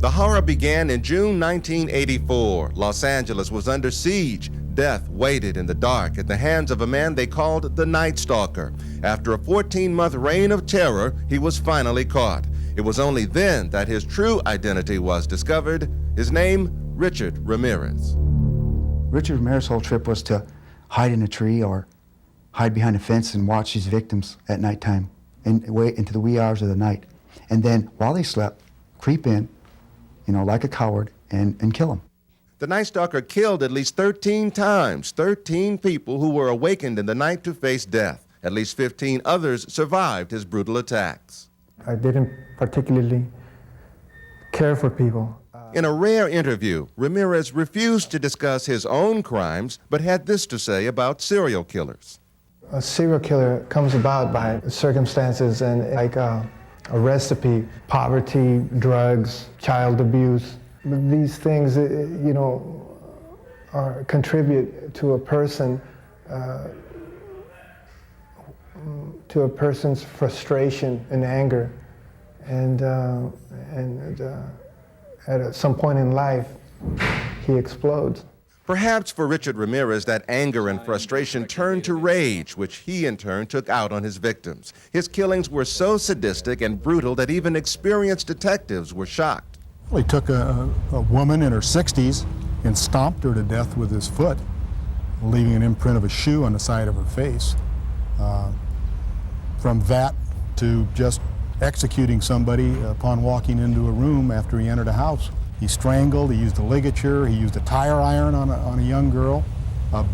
The horror began in June 1984. Los Angeles was under siege. Death waited in the dark at the hands of a man they called the Night Stalker. After a 14-month reign of terror, he was finally caught. It was only then that his true identity was discovered. His name, Richard Ramirez. Richard Ramirez's whole trip was to hide in a tree or hide behind a fence and watch his victims at nighttime and wait into the wee hours of the night. And then, while they slept, creep in, like a coward, and kill them. The Night Stalker killed at least 13 times, 13 people who were awakened in the night to face death. At least 15 others survived his brutal attacks. I didn't particularly care for people. In a rare interview, Ramirez refused to discuss his own crimes, but had this to say about serial killers. A serial killer comes about by circumstances and like a recipe: poverty, drugs, child abuse. These things, contribute to a person, to a person's frustration and anger, and at some point in life, he explodes. Perhaps for Richard Ramirez, that anger and frustration turned to rage, which he in turn took out on his victims. His killings were so sadistic and brutal that even experienced detectives were shocked. Well, he took a woman in her 60s and stomped her to death with his foot, leaving an imprint of a shoe on the side of her face. From that to just executing somebody upon walking into a room after he entered a house. He strangled, he used a ligature, he used a tire iron on a young girl,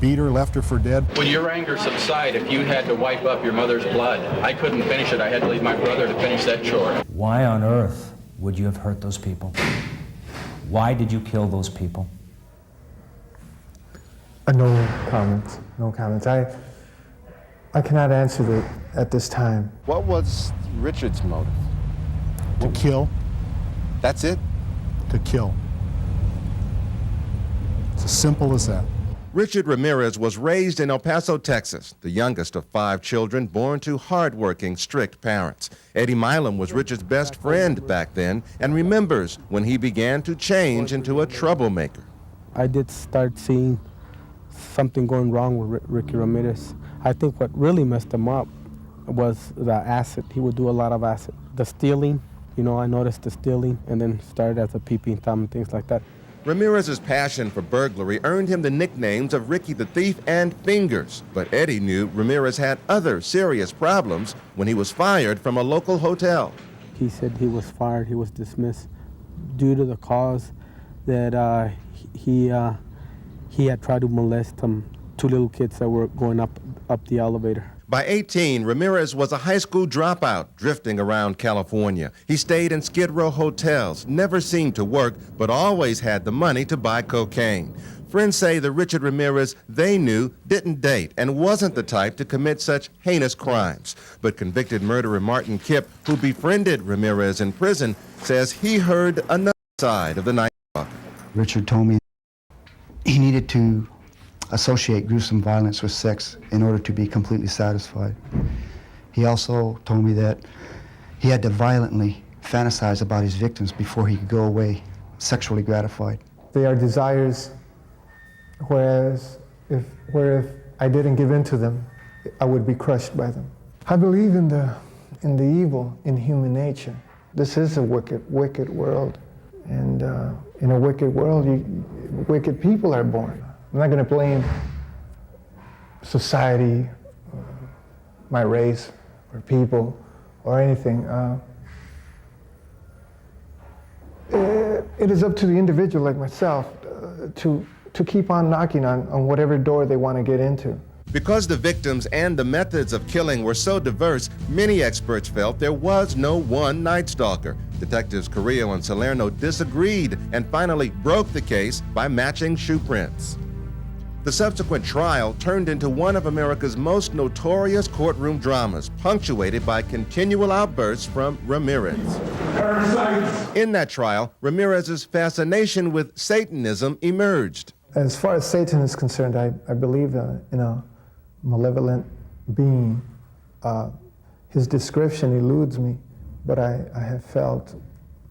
beat her, left her for dead. Will your anger subside if you had to wipe up your mother's blood? I couldn't finish it. I had to leave my brother to finish that chore. Why on earth would you have hurt those people? Why did you kill those people? No comments, no comments. I cannot answer that at this time. What was Richard's motive? To kill. That's it? To kill. It's as simple as that. Richard Ramirez was raised in El Paso, Texas, the youngest of 5 children born to hardworking, strict parents. Eddie Milam was Richard's best friend back then and remembers when he began to change into a troublemaker. I did start seeing something going wrong with Ricky Ramirez. I think what really messed him up was the acid. He would do a lot of acid. The stealing, I noticed the stealing and then started as a peeping Tom and things like that. Ramirez's passion for burglary earned him the nicknames of Ricky the Thief and Fingers. But Eddie knew Ramirez had other serious problems when he was fired from a local hotel. He said he was fired, he was dismissed due to the cause that he had tried to molest 2 little kids that were going up the elevator. By 18, Ramirez was a high school dropout drifting around California. He stayed in Skid Row hotels, never seemed to work, but always had the money to buy cocaine. Friends say the Richard Ramirez they knew didn't date and wasn't the type to commit such heinous crimes. But convicted murderer Martin Kipp, who befriended Ramirez in prison, says he heard another side of the Night Stalker. Richard told me he needed to associate gruesome violence with sex in order to be completely satisfied. He also told me that he had to violently fantasize about his victims before he could go away sexually gratified. They are desires, whereas if I didn't give in to them, I would be crushed by them. I believe in the evil in human nature. This is a wicked world, and in a wicked world, wicked people are born. I'm not going to blame society, my race, or people, or anything. It is up to the individual like myself to keep on knocking on whatever door they want to get into. Because the victims and the methods of killing were so diverse, many experts felt there was no one Night Stalker. Detectives Carrillo and Salerno disagreed and finally broke the case by matching shoe prints. The subsequent trial turned into one of America's most notorious courtroom dramas, punctuated by continual outbursts from Ramirez. Parasites. In that trial, Ramirez's fascination with Satanism emerged. As far as Satan is concerned, I believe in a malevolent being. His description eludes me, but I have felt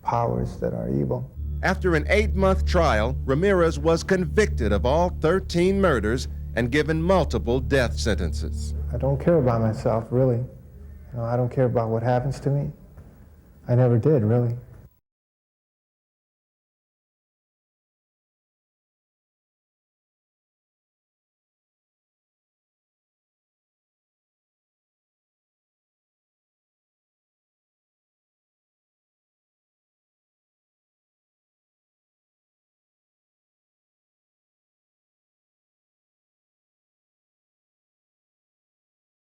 powers that are evil. After an 8-month trial, Ramirez was convicted of all 13 murders and given multiple death sentences. I don't care about myself, really. I don't care about what happens to me. I never did, really.